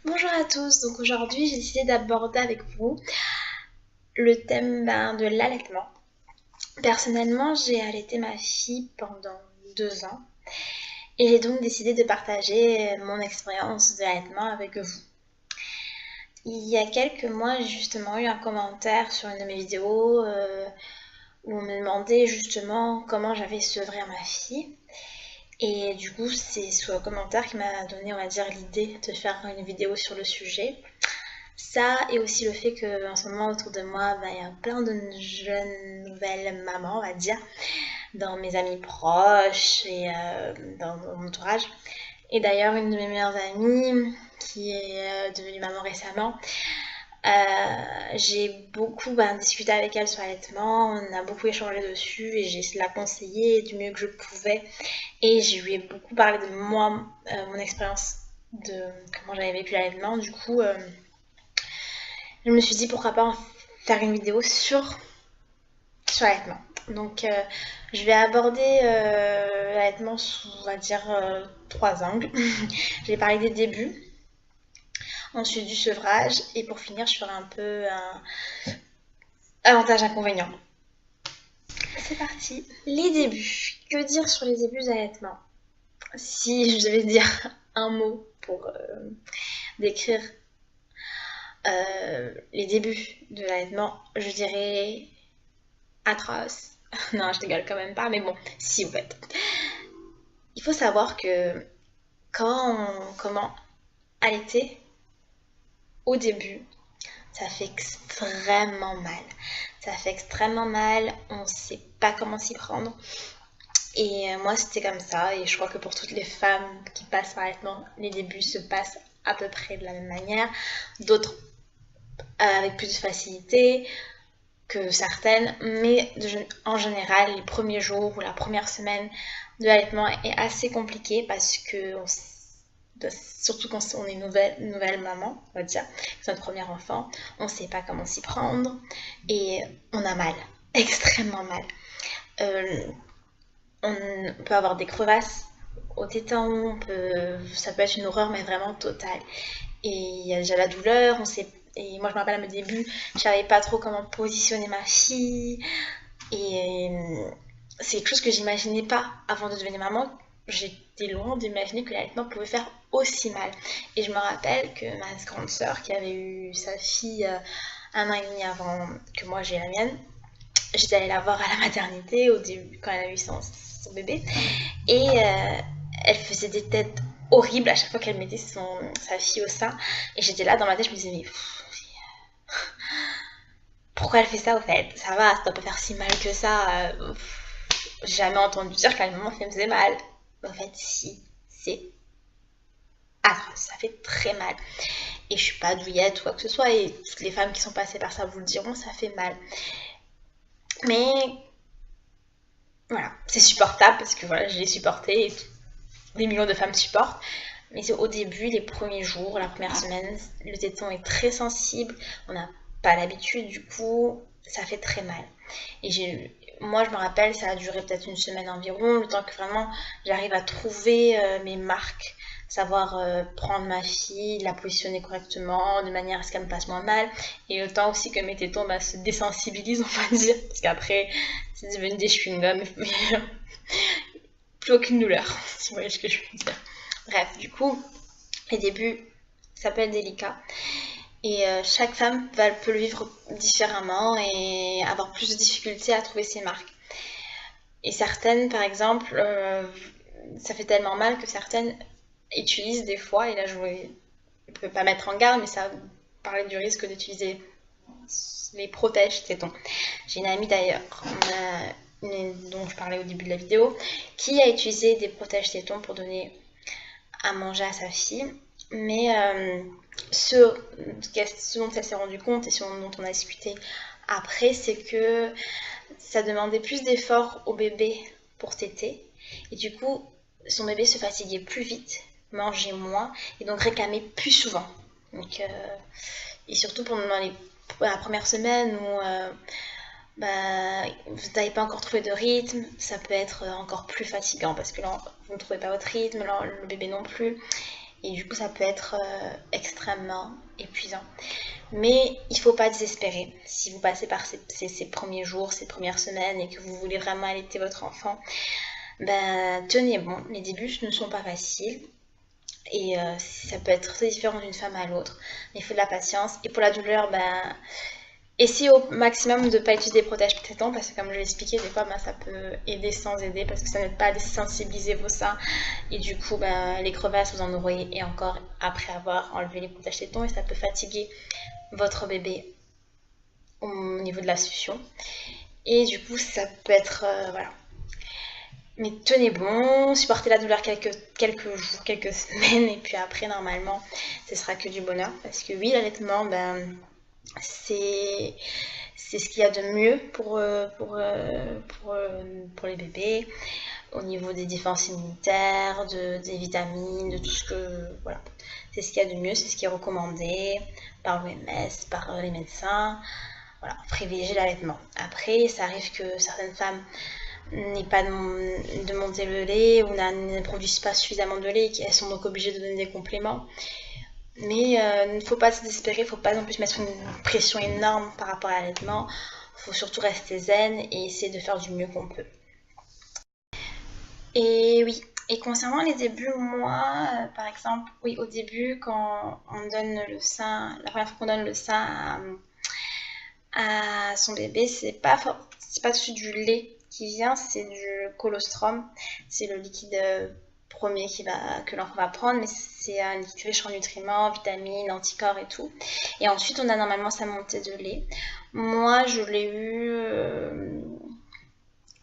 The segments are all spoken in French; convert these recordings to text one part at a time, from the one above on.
Bonjour à tous, donc aujourd'hui j'ai décidé d'aborder avec vous le thème de l'allaitement. Personnellement, j'ai allaité ma fille pendant 2 ans et j'ai donc décidé de partager mon expérience d'allaitement avec vous. Il y a quelques mois, j'ai justement eu un commentaire sur une de mes vidéos où on me demandait justement comment j'avais sevré ma fille. Et du coup, c'est ce commentaire qui m'a donné, on va dire, l'idée de faire une vidéo sur le sujet. Ça et aussi le fait qu'en ce moment autour de moi, il y a plein de jeunes nouvelles mamans, on va dire, dans mes amis proches et dans mon entourage. Et d'ailleurs, une de mes meilleures amies qui est devenue maman récemment, j'ai beaucoup discuté avec elle sur l'allaitement, on a beaucoup échangé dessus et j'ai essayé de la conseiller du mieux que je pouvais. Et je lui ai beaucoup parlé de moi, mon expérience, de comment j'avais vécu l'allaitement. Du coup, je me suis dit pourquoi pas en faire une vidéo sur l'allaitement. Donc je vais aborder l'allaitement sous, on va dire, 3 angles. Je vais parler des débuts, ensuite du sevrage, et pour finir, je ferai un peu un avantage-inconvénient. C'est parti. Les débuts. Que dire sur les débuts d'allaitement? Si je devais dire un mot pour décrire les débuts de l'allaitement, je dirais atroce. Non, je rigole quand même pas, mais bon, si, en fait. Il faut savoir que comment allaiter au début, ça fait extrêmement mal. Ça fait extrêmement mal, on sait pas comment s'y prendre. Et moi, c'était comme ça, et je crois que pour toutes les femmes qui passent par l'allaitement, les débuts se passent à peu près de la même manière. D'autres avec plus de facilité que certaines, mais en général, les premiers jours ou la première semaine de l'allaitement est assez compliqué parce que, surtout quand on est une nouvelle maman, on va dire, c'est notre premier enfant, on ne sait pas comment s'y prendre et on a mal, extrêmement mal. On peut avoir des crevasses au téton, ça peut être une horreur, mais vraiment totale. Et il y a déjà la douleur, on sait. Et moi, je me rappelle à mes débuts, je savais pas trop comment positionner ma fille. Et c'est quelque chose que j'imaginais pas avant de devenir maman. J'étais loin d'imaginer que l'allaitement pouvait faire aussi mal. Et je me rappelle que ma grande sœur, qui avait eu sa fille 1 an et demi avant que moi j'ai la mienne, j'étais allée la voir à la maternité au début, quand elle a eu son bébé. Et elle faisait des têtes horribles à chaque fois qu'elle mettait sa fille au sein. Et j'étais là dans ma tête, je me disais, mais pourquoi elle fait ça au fait? Ça va, ça doit pas faire si mal que ça. J'ai jamais entendu dire qu'à un moment ça me faisait mal. Mais en fait, si, c'est atroce, ça fait très mal. Et je suis pas douillette ou quoi que ce soit, et toutes les femmes qui sont passées par ça vous le diront, ça fait mal. Mais voilà, c'est supportable parce que voilà, je l'ai supporté et des millions de femmes supportent. Mais c'est au début, les premiers jours, la première semaine, le téton est très sensible, on n'a pas l'habitude, du coup, ça fait très mal. Et moi, je me rappelle, ça a duré peut-être une semaine environ, le temps que vraiment j'arrive à trouver mes marques, savoir prendre ma fille, la positionner correctement, de manière à ce qu'elle me passe moins mal, et le temps aussi que mes tétons se désensibilisent, on va dire, parce qu'après, c'est devenu des chewing-gums, mais plus aucune douleur, si vous voyez ce que je veux dire. Bref, du coup, les débuts, ça peut être délicat. Et chaque femme peut le vivre différemment et avoir plus de difficultés à trouver ses marques. Et certaines, par exemple, ça fait tellement mal que certaines utilisent des fois, et là je ne peux pas mettre en garde, mais ça parlait du risque d'utiliser les protège-tétons. J'ai une amie d'ailleurs, dont je parlais au début de la vidéo, qui a utilisé des protège-tétons pour donner à manger à sa fille. Mais ce dont elle s'est rendue compte et ce dont on a discuté après, c'est que ça demandait plus d'efforts au bébé pour téter. Et du coup, son bébé se fatiguait plus vite, mangeait moins et donc réclamait plus souvent. Donc, et surtout pendant la première semaine où vous n'avez pas encore trouvé de rythme, ça peut être encore plus fatigant parce que là, vous ne trouvez pas votre rythme, là, le bébé non plus. et du coup ça peut être extrêmement épuisant. Mais il ne faut pas désespérer. Si vous passez par ces premiers jours, ces premières semaines et que vous voulez vraiment allaiter votre enfant, ben tenez bon, les débuts ne sont pas faciles. Et ça peut être très différent d'une femme à l'autre. Mais il faut de la patience. Et pour la douleur, ben, essayez au maximum de ne pas utiliser des protège-tétons parce que comme je l'ai expliqué, des fois ben, ça peut aider sans aider parce que ça n'aide pas à désensibiliser vos seins. Et du coup, ben, les crevasses, vous en aurez et encore après avoir enlevé les protège-tétons et ça peut fatiguer votre bébé au niveau de la succion. Et du coup, ça peut être... voilà. Mais tenez bon, supportez la douleur quelques jours, quelques semaines, et puis après, normalement, ce sera que du bonheur. Parce que oui, l'allaitement, ben, c'est ce qu'il y a de mieux pour les bébés, au niveau des défenses immunitaires, des vitamines, de tout ce que... Voilà. C'est ce qu'il y a de mieux, c'est ce qui est recommandé par l'OMS, par les médecins. Voilà, privilégier l'allaitement. Après, ça arrive que certaines femmes n'aient pas de monter le lait ou ne produisent pas suffisamment de lait et qu'elles sont donc obligées de donner des compléments. Mais il ne faut pas se désespérer, il ne faut pas non plus mettre une pression énorme par rapport à l'allaitement. Il faut surtout rester zen et essayer de faire du mieux qu'on peut. Et oui, et concernant les débuts, moi, par exemple, oui, au début, quand on donne le sein, la première fois qu'on donne le sein à son bébé, c'est pas tout de suite du lait qui vient, c'est du colostrum, c'est le liquide premier que l'enfant va prendre, mais c'est un liquide riche en nutriments, vitamines, anticorps et tout. Et ensuite, on a normalement sa montée de lait. Moi, je l'ai eu,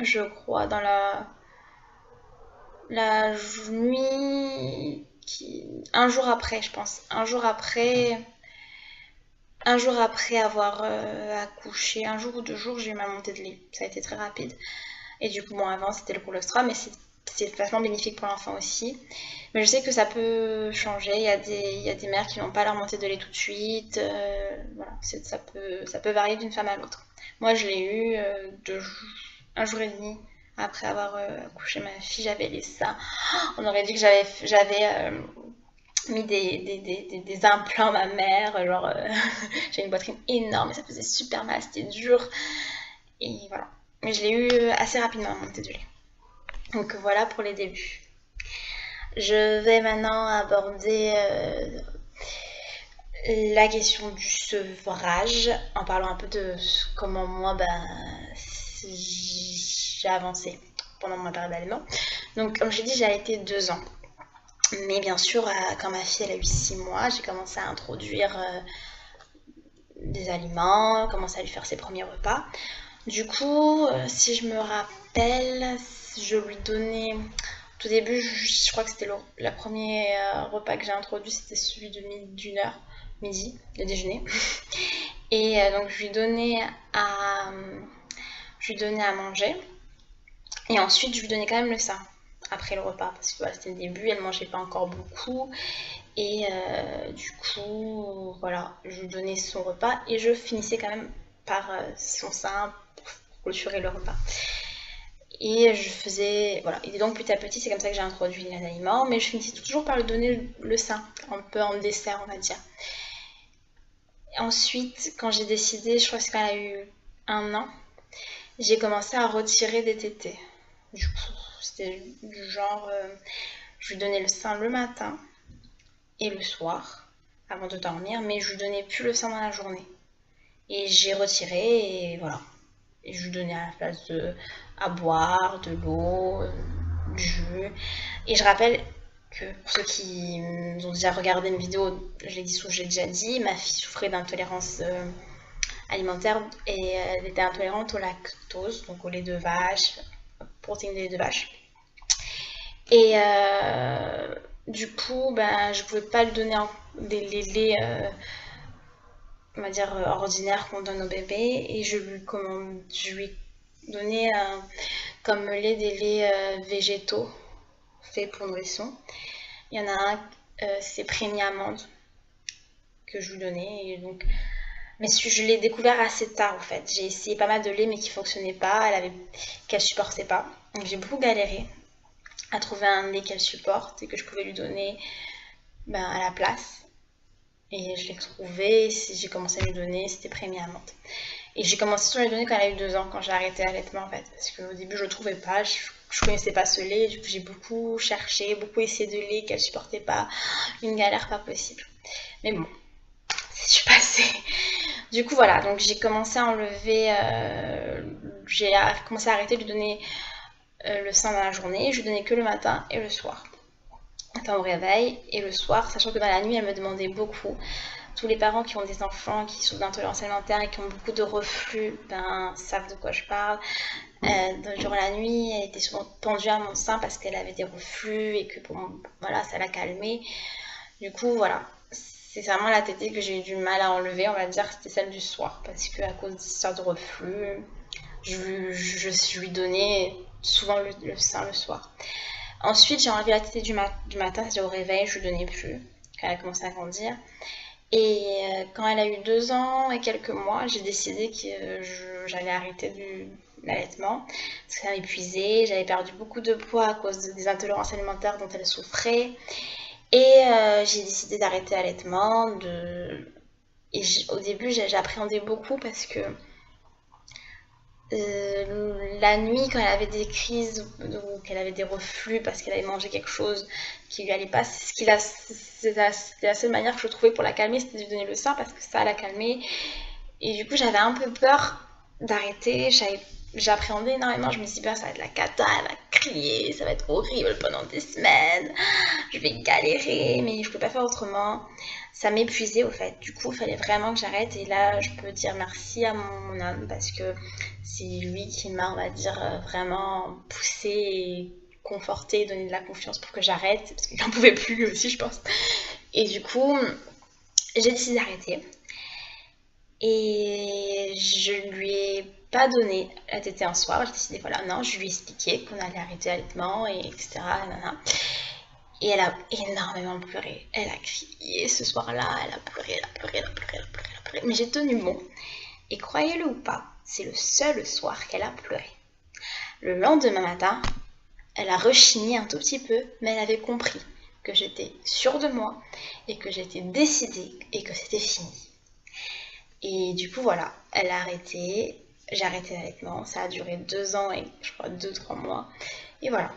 je crois, dans la nuit, un jour après, je pense. Un jour après avoir accouché, un jour ou 2 jours, j'ai eu ma montée de lait. Ça a été très rapide. Et du coup, bon, avant, c'était le colostrum, mais c'est vachement bénéfique pour l'enfant aussi. Mais je sais que ça peut changer. Il y a des mères qui n'ont pas leur montée de lait tout de suite. Voilà, ça peut varier d'une femme à l'autre. Moi, je l'ai eu un jour et demi après avoir accouché ma fille. J'avais les seins. On aurait dit que j'avais mis des implants à ma mère. Genre, j'avais une poitrine énorme et ça faisait super mal. C'était dur. Et voilà. Mais je l'ai eu assez rapidement, ma montée de lait. Donc voilà pour les débuts. Je vais maintenant aborder la question du sevrage, en parlant un peu de comment moi j'ai avancé pendant ma période d'allaitement. Donc comme j'ai dit, j'ai allaité 2 ans. Mais bien sûr, quand ma fille elle a eu 6 mois, j'ai commencé à introduire des aliments, commencé à lui faire ses premiers repas. Du coup, si je me rappelle, je lui donnais... Tout début, je crois que c'était le premier repas que j'ai introduit, c'était celui d'une heure, midi, le déjeuner. Et donc je lui donnais à manger. Et ensuite, je lui donnais quand même le sein après le repas, parce que voilà, c'était le début, elle mangeait pas encore beaucoup. Et du coup, voilà, je lui donnais son repas et je finissais quand même par son sein pour clôturer le repas. Et je faisais, voilà, et donc petit à petit, c'est comme ça que j'ai introduit les aliments, mais je finissais toujours par lui donner le sein, un peu en dessert, on va dire. Ensuite, quand j'ai décidé, je crois que c'est quand elle a eu 1 an, j'ai commencé à retirer des tétés. Du coup, c'était du genre, je lui donnais le sein le matin et le soir, avant de dormir, mais je lui donnais plus le sein dans la journée. Et j'ai retiré, et voilà. Et je lui donnais à la place à boire, de l'eau, du jus. Et je rappelle que pour ceux qui ont déjà regardé mes vidéos, j'ai déjà dit, ma fille souffrait d'intolérance alimentaire et elle était intolérante au lactose, donc au lait de vache, protéines de lait de vache. Et du coup, je pouvais pas lui donner les laits on va dire ordinaires qu'on donne au bébé, et je lui donnais comme lait des laits végétaux faits pour nourrissons. Il y en a un, c'est Prémie Amande que je lui donnais, et donc mais je l'ai découvert assez tard en fait. J'ai essayé pas mal de lait mais qui fonctionnait pas, qu'elle supportait pas. Donc j'ai beaucoup galéré à trouver un lait qu'elle supporte et que je pouvais lui donner à la place. Et je l'ai trouvé, j'ai commencé à lui donner, c'était prémis à menthe. Et j'ai commencé à lui donner quand elle a eu 2 ans, quand j'ai arrêté l'allaitement en fait. Parce qu'au début je le trouvais pas, je connaissais pas ce lait, du coup j'ai beaucoup cherché, beaucoup essayé de lait qu'elle supportait pas, une galère pas possible. Mais bon, je suis passée. Du coup voilà, donc j'ai commencé à enlever, j'ai commencé à arrêter de lui donner le sein dans la journée, je lui donnais que le matin et le soir. Matin au réveil et le soir, sachant que dans la nuit elle me demandait beaucoup. Tous les parents qui ont des enfants qui souffrent d'intolérance alimentaire et qui ont beaucoup de reflux, savent de quoi je parle. Durant la nuit, elle était souvent tendue à mon sein parce qu'elle avait des reflux et que voilà, ça l'a calmée. Du coup, voilà, c'est vraiment la tétée que j'ai eu du mal à enlever, on va dire, c'était celle du soir. Parce qu'à cause de cette histoire de reflux, je lui donnais souvent le sein le soir. Ensuite, j'ai enlevé la tétée du matin, c'est-à-dire au réveil, je lui donnais plus, quand elle a commencé à grandir. Et quand elle a eu 2 ans et quelques mois, j'ai décidé que j'allais arrêter l'allaitement parce que ça m'épuisait, j'avais perdu beaucoup de poids à cause des intolérances alimentaires dont elle souffrait. Et j'ai décidé d'arrêter l'allaitement. Et au début, j'appréhendais beaucoup parce que la nuit, quand elle avait des crises ou qu'elle avait des reflux parce qu'elle avait mangé quelque chose qui lui allait pas, c'était la seule manière que je trouvais pour la calmer, c'était de lui donner le sein parce que ça la calmait. Et du coup, j'avais un peu peur d'arrêter. J'appréhendais énormément. Je me suis dit, ça va être la cata, elle va crier, ça va être horrible pendant des semaines, je vais galérer, mais je ne peux pas faire autrement. Ça m'épuisait au fait. Du coup, il fallait vraiment que j'arrête. Et là, je peux dire merci à mon homme parce que c'est lui qui m'a, on va dire, vraiment poussé et conforté, donné de la confiance pour que j'arrête parce qu'il n'en pouvait plus lui aussi, je pense. Et du coup, j'ai décidé d'arrêter. Et je lui ai pas donné la tétée un soir. J'ai décidé, voilà, non, je lui ai expliqué qu'on allait arrêter l'allaitement, et etc. Et elle a énormément pleuré. Elle a crié ce soir-là, elle a pleuré, elle a pleuré, elle a pleuré, elle a pleuré, elle a pleuré. Mais j'ai tenu bon. Et croyez-le ou pas, c'est le seul soir qu'elle a pleuré. Le lendemain matin, elle a rechigné un tout petit peu, mais elle avait compris que j'étais sûre de moi et que j'étais décidée et que c'était fini. Et du coup, voilà, elle a arrêté, j'ai arrêté l'allaitement, ça a duré 2 ans et je crois 2-3 mois. Et voilà.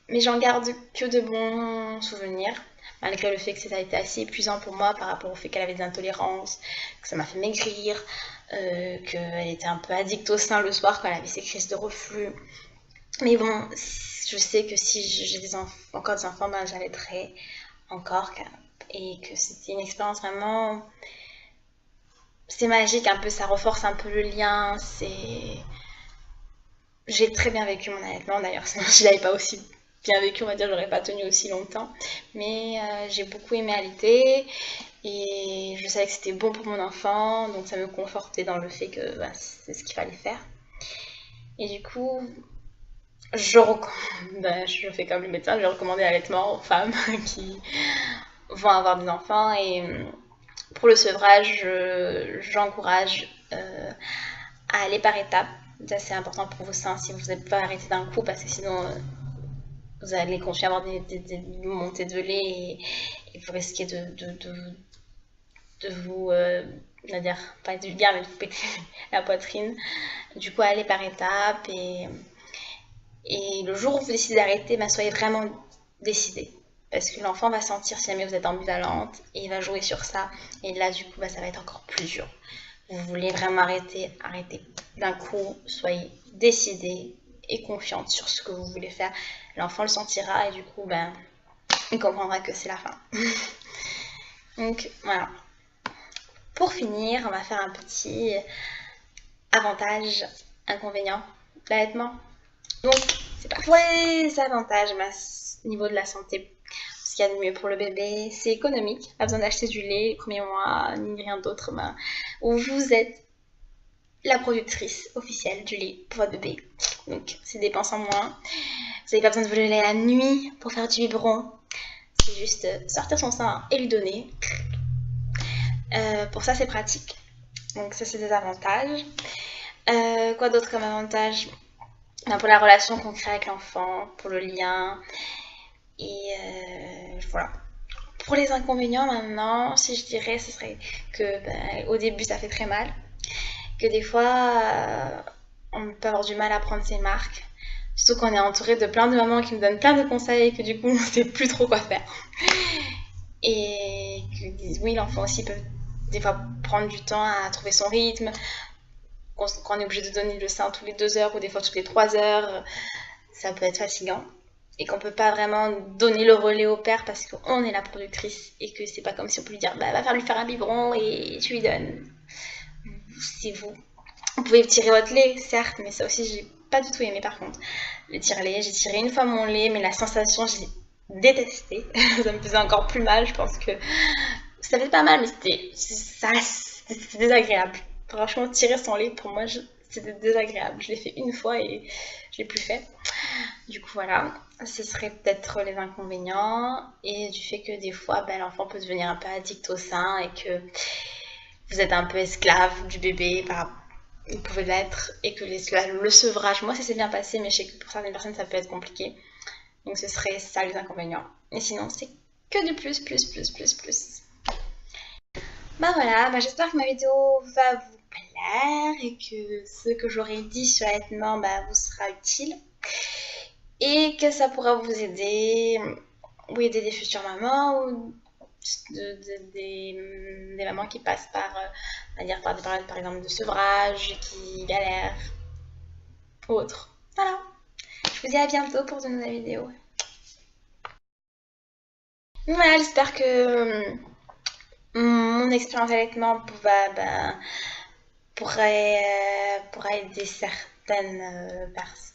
Mais j'en garde que de bons souvenirs, malgré le fait que ça a été assez épuisant pour moi par rapport au fait qu'elle avait des intolérances, que ça m'a fait maigrir, qu'elle était un peu addicte au sein le soir quand elle avait ses crises de reflux. Mais bon, je sais que si j'ai encore des enfants, j'allaiterai encore. Et que c'était une expérience vraiment... C'est magique un peu, ça renforce un peu le lien, J'ai très bien vécu mon allaitement d'ailleurs, sinon je l'avais pas aussi bien vécu, on va dire, j'aurais pas tenu aussi longtemps. Mais j'ai beaucoup aimé allaiter et je savais que c'était bon pour mon enfant, donc ça me confortait dans le fait que c'est ce qu'il fallait faire. Et du coup, je fais comme le médecin, je vais recommander l'allaitement aux femmes qui vont avoir des enfants. Et pour le sevrage, j'encourage à aller par étapes. Ça, c'est important pour vos seins si vous n'êtes pas arrêté d'un coup, parce que sinon vous allez continuer à avoir des montées de lait et vous risquez de vous, on va dire, pas être vulgaire, mais de vous péter la poitrine. Du coup, allez par étapes et le jour où vous décidez d'arrêter, soyez vraiment décidé. Parce que l'enfant va sentir si jamais vous êtes ambivalente et il va jouer sur ça. Et là, du coup, ça va être encore plus dur. Vous voulez vraiment arrêter d'un coup, soyez décidé et confiante sur ce que vous voulez faire. L'enfant le sentira et du coup, il comprendra que c'est la fin. Donc, voilà. Pour finir, on va faire un petit avantage, inconvénient de l'allaitement. Donc, c'est parti. Pour les avantages au niveau de la santé, ce qu'il y a de mieux pour le bébé, c'est économique. Pas besoin d'acheter du lait les premiers mois, ni rien d'autre. Où vous êtes la productrice officielle du lait pour votre bébé. Donc, c'est dépenses en moins. Vous n'avez pas besoin de vous lever la nuit pour faire du biberon. C'est juste sortir son sein et lui donner. Pour ça, c'est pratique. Donc, ça, c'est des avantages. Quoi d'autre comme avantage? Pour la relation qu'on crée avec l'enfant, pour le lien. Et voilà. Pour les inconvénients maintenant, si je dirais, ce serait que au début ça fait très mal, que des fois on peut avoir du mal à prendre ses marques. Surtout qu'on est entouré de plein de mamans qui nous donnent plein de conseils et que du coup on ne sait plus trop quoi faire. Et que oui, l'enfant aussi peut des fois prendre du temps à trouver son rythme, quand on est obligé de donner le sein tous les 2 heures ou des fois toutes les 3 heures, ça peut être fatigant. Et qu'on peut pas vraiment donner le relais au père parce qu'on est la productrice et que c'est pas comme si on peut lui dire bah va lui faire un biberon et tu lui donnes. C'est vous. Vous pouvez tirer votre lait, certes, mais ça aussi j'ai pas du tout aimé par contre. Le tire-lait, j'ai tiré une fois mon lait, mais la sensation j'ai détesté. Ça me faisait encore plus mal, je pense que ça fait pas mal, mais c'était désagréable. Franchement, tirer son lait, pour moi, c'était désagréable. Je l'ai fait une fois et je l'ai plus fait. Du coup, voilà, ce serait peut-être les inconvénients et du fait que des fois, l'enfant peut devenir un peu addict au sein et que vous êtes un peu esclave du bébé, vous pouvez l'être, et que le sevrage, moi ça s'est bien passé, mais je sais que pour certaines personnes ça peut être compliqué. Donc ce serait ça les inconvénients. Et sinon, c'est que du plus, plus, plus, plus, plus. Voilà, j'espère que ma vidéo va vous plaire et que ce que j'aurais dit sur l'allaitement vous sera utile et que ça pourra vous aider ou aider des futures mamans ou des mamans qui passent par des périodes par exemple de sevrage, qui galèrent ou autre. Voilà, je vous dis à bientôt pour de nouvelles vidéos. Voilà, j'espère que mon expérience d'allaitement pourrait aider certaines personnes.